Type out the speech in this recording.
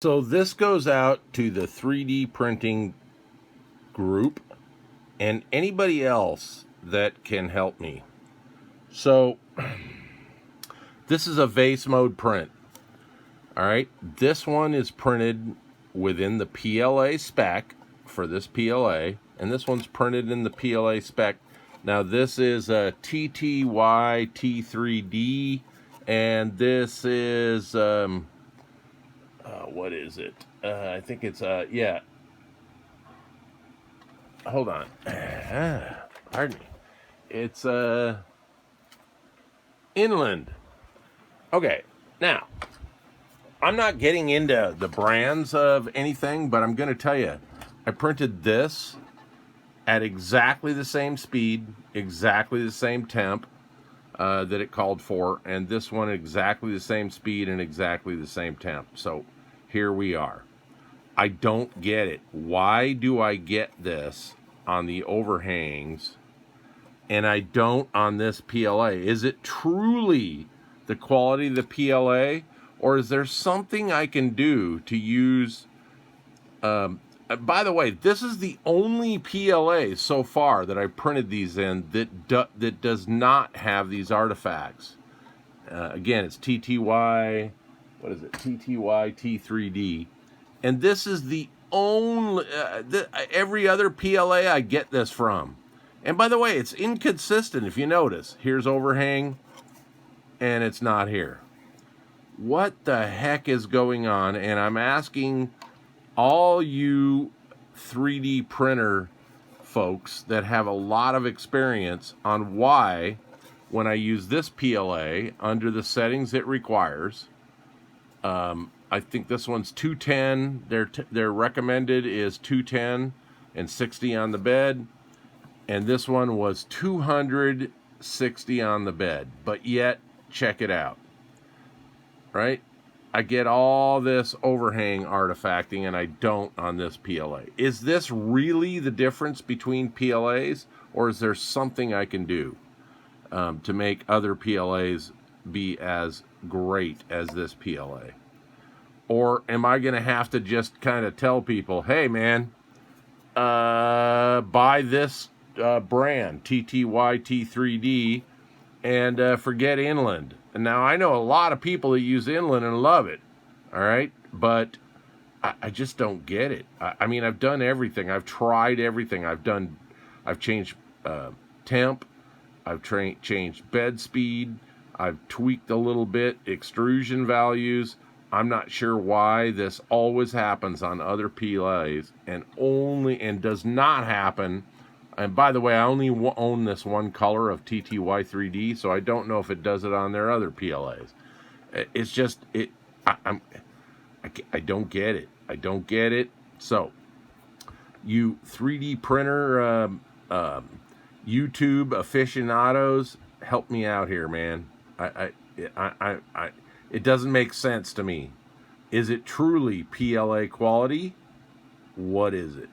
So this goes out to the 3D printing group and anybody else that can help me. So this is a vase mode print. All right, this one is printed within the PLA spec for this PLA, and this one's printed in the PLA spec. Now this is a TTY T3D, and this is what is it? I think it's yeah. Hold on. Pardon me. It's Inland. Okay. Now, I'm not getting into the brands of anything, but I'm going to tell you, I printed this at exactly the same speed, exactly the same temp that it called for, and this one exactly the same speed and exactly the same temp. So here we are. I don't get it. Why do I get this on the overhangs and I don't on this PLA? Is it truly the quality of the PLA, or is there something I can do to use? By the way, this is the only PLA so far that I printed these in that does not have these artifacts. Again, it's TTY, what is it? TTY T3D. And this is the only, every other PLA I get this from. And by the way, it's inconsistent if you notice. Here's overhang, and it's not here. What the heck is going on? And I'm asking all you 3D printer folks that have a lot of experience on why, when I use this PLA under the settings it requires, I think this one's 210. Their recommended is 210 and 60 on the bed, and this one was 260 on the bed. But yet, check it out. Right? I get all this overhang artifacting, and I don't on this PLA. Is this really the difference between PLAs, or is there something I can do to make other PLAs be as great as this PLA? Or am I going to have to just kind of tell people, hey, man, buy this brand, TTY T3D, and forget Inland? And now I know a lot of people that use Inland and love it, all right? But I just don't get it. I mean, I've done everything. I've tried everything. I've changed temp. I've changed bed speed. I've tweaked a little bit extrusion values. I'm not sure why this always happens on other PLAs and does not happen. And by the way, I only own this one color of TTY 3D, so I don't know if it does it on their other PLAs. It's just I don't get it. I don't get it. So, you 3D printer YouTube aficionados, help me out here, man. It doesn't make sense to me. Is it truly PLA quality? What is it?